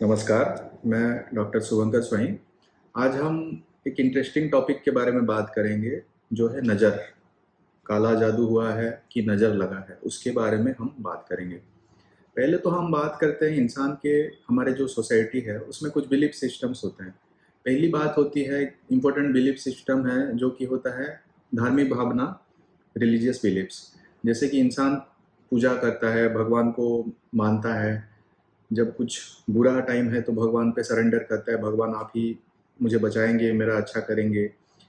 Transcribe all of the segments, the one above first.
नमस्कार, मैं डॉक्टर शुभंकर स्वाई। आज हम एक इंटरेस्टिंग टॉपिक के बारे में बात करेंगे, जो है नज़र। काला जादू हुआ है कि नज़र लगा है, उसके बारे में हम बात करेंगे। पहले तो हम बात करते हैं इंसान के, हमारे जो सोसाइटी है, उसमें कुछ बिलीफ सिस्टम्स होते हैं। पहली बात होती है, इम्पोर्टेंट बिलीफ सिस्टम है, जो कि होता है धार्मिक भावना, रिलीजियस बिलीफ्स। जैसे कि इंसान पूजा करता है, भगवान को मानता है। जब कुछ बुरा टाइम है तो भगवान पे सरेंडर करता है, भगवान आप ही मुझे बचाएंगे, मेरा अच्छा करेंगे।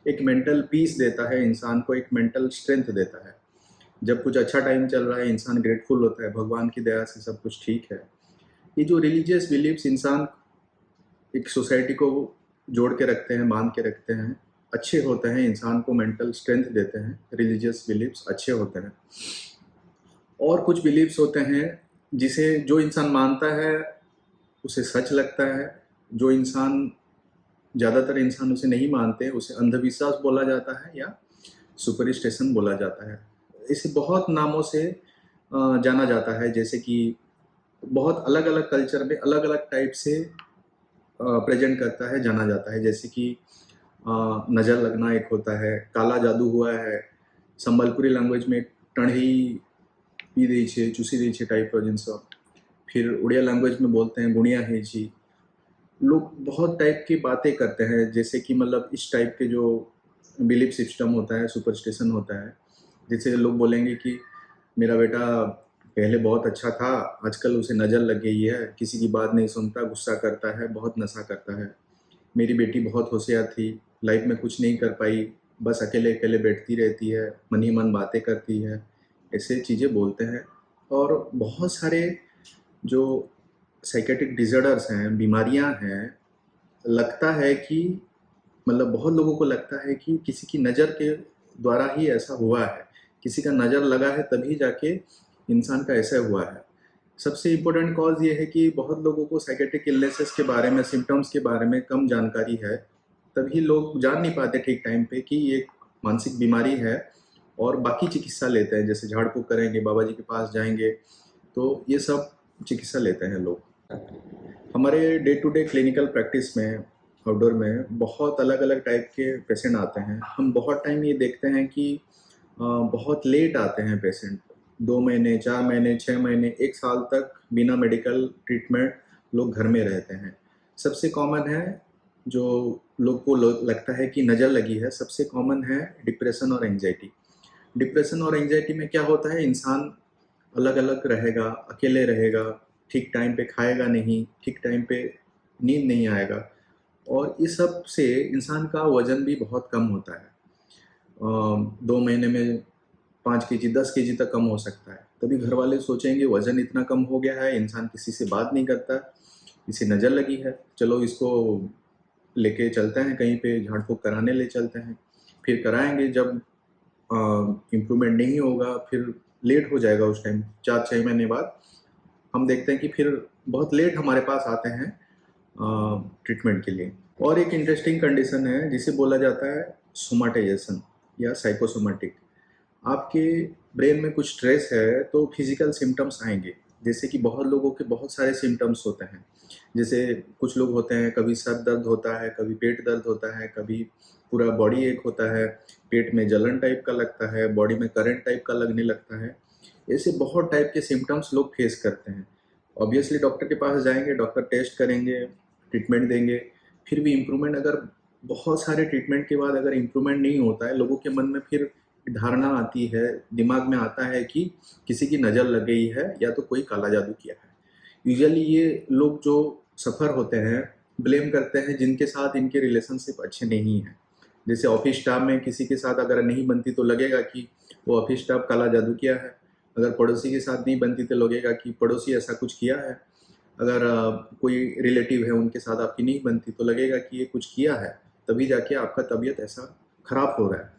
एक मेंटल पीस देता है इंसान को, एक मेंटल स्ट्रेंथ देता है। जब कुछ अच्छा टाइम चल रहा है, इंसान ग्रेटफुल होता है, भगवान की दया से सब कुछ ठीक है। ये जो रिलीजियस बिलीव्स इंसान एक सोसाइटी को जोड़ के रखते हैं, बांध के रखते हैं, अच्छे होते हैं, इंसान को मेंटल स्ट्रेंथ देते हैं। रिलीजियस बिलीव्स अच्छे होते हैं। और कुछ बिलीव्स होते हैं जिसे जो इंसान मानता है उसे सच लगता है। जो इंसान, ज़्यादातर इंसान उसे नहीं मानते, उसे अंधविश्वास बोला जाता है या सुपरस्टिशन बोला जाता है। इसे बहुत नामों से जाना जाता है, जैसे कि बहुत अलग अलग कल्चर में अलग अलग टाइप से प्रेजेंट करता है, जाना जाता है। जैसे कि नज़र लगना एक होता है, काला जादू हुआ है। संबलपुरी लैंग्वेज में टढ़ी पी दी छे, चूसी दी छे टाइप का जिनस। फिर उड़िया लैंग्वेज में बोलते हैं गुणिया है जी। लोग बहुत टाइप की बातें करते हैं, जैसे कि मतलब इस टाइप के जो बिलीफ सिस्टम होता है, सुपरस्टिशन होता है। जैसे लोग बोलेंगे कि मेरा बेटा पहले बहुत अच्छा था, आजकल उसे नज़र लग गई है, किसी की बात नहीं सुनता, गुस्सा करता है, बहुत नशा करता है। मेरी बेटी बहुत होशियार थी, लाइफ में कुछ नहीं कर पाई, बस अकेले अकेले बैठती रहती है, मन ही मन बातें करती है। ऐसे चीज़ें बोलते हैं। और बहुत सारे जो साइकेट्रिक डिसऑर्डर्स हैं, बीमारियां हैं, लगता है कि मतलब बहुत लोगों को लगता है कि किसी की नज़र के द्वारा ही ऐसा हुआ है, किसी का नज़र लगा है तभी जाके इंसान का ऐसा हुआ है। सबसे इम्पोर्टेंट कॉज ये है कि बहुत लोगों को साइकेट्रिक इलनेसेस के बारे में, सिम्टम्स के बारे में कम जानकारी है। तभी लोग जान नहीं पाते ठीक टाइम पे कि ये एक मानसिक बीमारी है, और बाकी चिकित्सा लेते हैं, जैसे झाड़ फूक करेंगे, बाबा जी के पास जाएंगे, तो ये सब चिकित्सा लेते हैं लोग। हमारे day to day clinical practice में, आउटडोर में बहुत अलग अलग टाइप के पेशेंट आते हैं। हम बहुत टाइम ये देखते हैं कि बहुत लेट आते हैं पेशेंट। 2 महीने, 4 महीने, 6 महीने, 1 साल तक बिना मेडिकल ट्रीटमेंट लोग घर में रहते हैं। सबसे कॉमन है, जो लोग को लगता है कि नज़र लगी है, सबसे कॉमन है डिप्रेशन और एंजाइटी। डिप्रेशन और एंजाइटी में क्या होता है, इंसान अलग अलग रहेगा, अकेले रहेगा, ठीक टाइम पे खाएगा नहीं, ठीक टाइम पे नींद नहीं आएगा, और इस सब से इंसान का वजन भी बहुत कम होता है। 2 महीने में 5 kg, 10 kg तक कम हो सकता है। तभी घर वाले सोचेंगे वजन इतना कम हो गया है, इंसान किसी से बात नहीं करता, इसे नज़र लगी है, चलो इसको लेके चलते हैं कहीं पे, झाड़ फूक कराने ले चलते हैं। फिर कराएंगे, जब इम्प्रूवमेंट नहीं होगा, फिर लेट हो जाएगा। उस टाइम 4-6 महीने बाद हम देखते हैं कि फिर बहुत लेट हमारे पास आते हैं ट्रीटमेंट के लिए। और एक इंटरेस्टिंग कंडीशन है जिसे बोला जाता है सोमाटाइजेशन या साइकोसोमेटिक। आपके ब्रेन में कुछ स्ट्रेस है तो फिजिकल सिम्टम्स आएंगे। जैसे कि बहुत लोगों के बहुत सारे सिम्टम्स होते हैं। जैसे कुछ लोग होते हैं, कभी सर दर्द होता है, कभी पेट दर्द होता है, कभी पूरा बॉडी एक होता है, पेट में जलन टाइप का लगता है, बॉडी में करंट टाइप का लगने लगता है। ऐसे बहुत टाइप के सिम्टम्स लोग फेस करते हैं। ऑब्वियसली डॉक्टर के पास जाएंगे, डॉक्टर टेस्ट करेंगे, ट्रीटमेंट देंगे। फिर भी इम्प्रूवमेंट, अगर बहुत सारे ट्रीटमेंट के बाद अगर इम्प्रूवमेंट नहीं होता है, लोगों के मन में फिर धारणा आती है, दिमाग में आता है कि किसी की नज़र लग गई है या तो कोई काला जादू किया है। यूजुअली ये लोग जो सफ़र होते हैं, ब्लेम करते हैं जिनके साथ इनके रिलेशनशिप अच्छे नहीं हैं। जैसे ऑफिस स्टाफ में किसी के साथ अगर नहीं बनती तो लगेगा कि वो ऑफिस स्टाफ काला जादू किया है। अगर पड़ोसी के साथ नहीं बनती तो लगेगा कि पड़ोसी ऐसा कुछ किया है। अगर कोई रिलेटिव है, उनके साथ आपकी नहीं बनती तो लगेगा कि ये कुछ किया है, तभी जाके आपका तबीयत ऐसा खराब हो रहा है।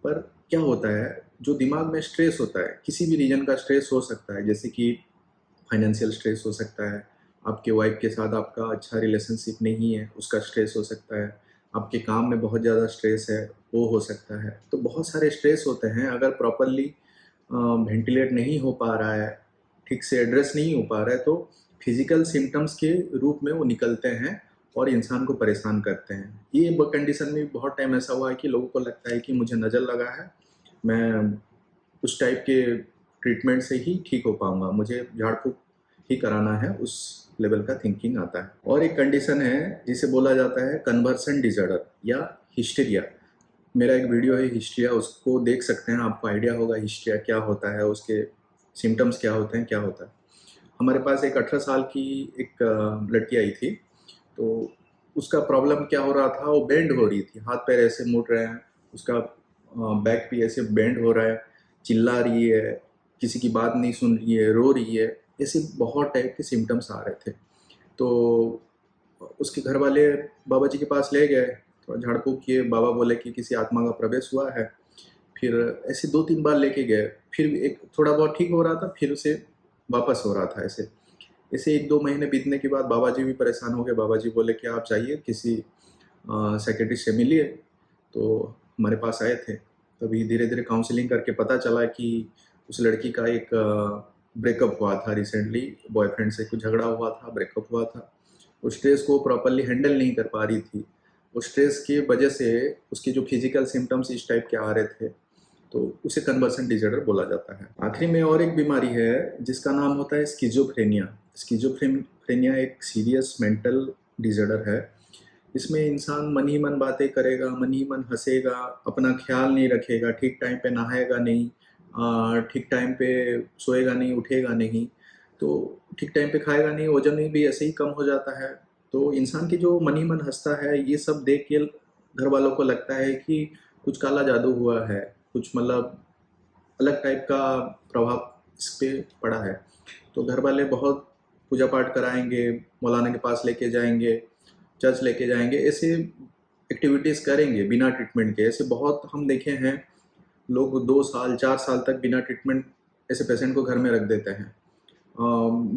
पर क्या होता है, जो दिमाग में स्ट्रेस होता है, किसी भी रीजन का स्ट्रेस हो सकता है, जैसे कि फाइनेंशियल स्ट्रेस हो सकता है, आपके वाइफ के साथ आपका अच्छा रिलेशनशिप नहीं है, उसका स्ट्रेस हो सकता है, आपके काम में बहुत ज़्यादा स्ट्रेस है, वो हो सकता है। तो बहुत सारे स्ट्रेस होते हैं, अगर प्रॉपरली वेंटिलेट नहीं हो पा रहा है, ठीक से एड्रेस नहीं हो पा रहा है, तो फिजिकल सिम्टम्स के रूप में वो निकलते हैं और इंसान को परेशान करते हैं। ये कंडीशन में बहुत टाइम ऐसा हुआ है कि लोगों को लगता है कि मुझे नज़र लगा है, मैं उस टाइप के ट्रीटमेंट से ही ठीक हो पाऊंगा, मुझे झाड़ फूक ही कराना है, उस लेवल का थिंकिंग आता है। और एक कंडीशन है जिसे बोला जाता है कन्वर्सन डिसऑर्डर या हिस्टीरिया। मेरा एक वीडियो है हिस्टीरिया, उसको देख सकते हैं, आपको आइडिया होगा हिस्टीरिया क्या होता है, उसके सिम्टम्स क्या होते हैं, क्या होता है। हमारे पास एक 18 साल की एक लड़की आई थी, तो उसका प्रॉब्लम क्या हो रहा था, वो बेंड हो रही थी, हाथ पैर ऐसे मुड़ रहे हैं, उसका बैक भी ऐसे बेंड हो रहा है, चिल्ला रही है, किसी की बात नहीं सुन रही है, रो रही है, ऐसे बहुत टाइप के सिम्टम्स आ रहे थे। तो उसके घर वाले बाबा जी के पास ले गए, तो झाड़ फूक किए, बाबा बोले कि किसी आत्मा का प्रवेश हुआ है। फिर ऐसे 2-3 बार लेके गए, फिर एक थोड़ा बहुत ठीक हो रहा था, फिर उसे वापस हो रहा था। ऐसे ऐसे 1-2 महीने बीतने के बाद बाबा जी भी परेशान हो गए। बाबा जी बोले कि आप जाइए किसी साइकियाट्रिस्ट से मिलिए। तो हमारे पास आए थे, तभी धीरे धीरे काउंसलिंग करके पता चला कि उस लड़की का एक ब्रेकअप हुआ था रिसेंटली, बॉयफ्रेंड से कुछ झगड़ा हुआ था, ब्रेकअप हुआ था। उस स्ट्रेस को प्रॉपरली हैंडल नहीं कर पा रही थी। उस स्ट्रेस की वजह से उसके जो फिजिकल सिम्टम्स इस टाइप के आ रहे थे, तो उसे कन्वर्सन डिसऑर्डर बोला जाता है। आखिरी में और एक बीमारी है जिसका नाम होता है स्किज़ोफ्रेनिया। स्किज़ोफ्रेनिया एक सीरियस मेंटल डिसऑर्डर है। इसमें इंसान मन ही मन बातें करेगा, मन ही मन हंसेगा, अपना ख्याल नहीं रखेगा, ठीक टाइम पे नहाएगा नहीं, ठीक टाइम पे सोएगा नहीं, उठेगा नहीं, तो ठीक टाइम पे खाएगा नहीं, वजन भी ऐसे ही कम हो जाता है। तो इंसान की जो मन ही मन हंसता है, ये सब देख के घर वालों को लगता है कि कुछ काला जादू हुआ है, कुछ मतलब अलग टाइप का प्रभाव इस पे पड़ा है। तो घर वाले बहुत पूजा पाठ कराएंगे, मौलाना के पास लेके जाएंगे, चर्च लेके जाएंगे, ऐसे एक्टिविटीज़ करेंगे बिना ट्रीटमेंट के। ऐसे बहुत हम देखे हैं, लोग 2 साल 4 साल तक बिना ट्रीटमेंट ऐसे पेशेंट को घर में रख देते हैं।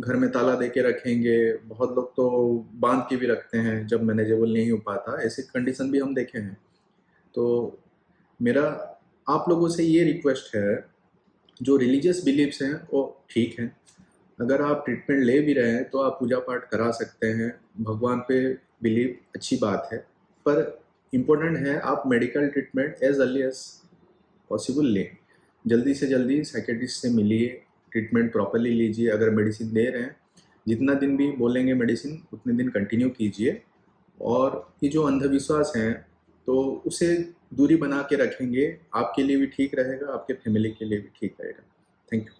घर में ताला दे के रखेंगे, बहुत लोग तो बांध के भी रखते हैं जब मैनेजेबल नहीं हो पाता, ऐसे कंडीशन भी हम देखे हैं। तो मेरा आप लोगों से ये रिक्वेस्ट है, जो रिलीजियस बिलीव्स हैं वो ठीक हैं, अगर आप ट्रीटमेंट ले भी रहे हैं तो आप पूजा पाठ करा सकते हैं, भगवान पे बिलीव अच्छी बात है, पर इम्पोर्टेंट है आप medical treatment as early as possible लें। जल्दी से जल्दी साइकियाट्रिस्ट से मिलिए, ट्रीटमेंट प्रॉपरली लीजिए। अगर मेडिसिन दे रहे हैं, जितना दिन भी बोलेंगे मेडिसिन उतने दिन कंटिन्यू कीजिए। और ये जो अंधविश्वास हैं, तो उसे दूरी बना के रखेंगे, आपके लिए भी ठीक रहेगा, आपके फैमिली के लिए भी ठीक रहेगा। Thank you.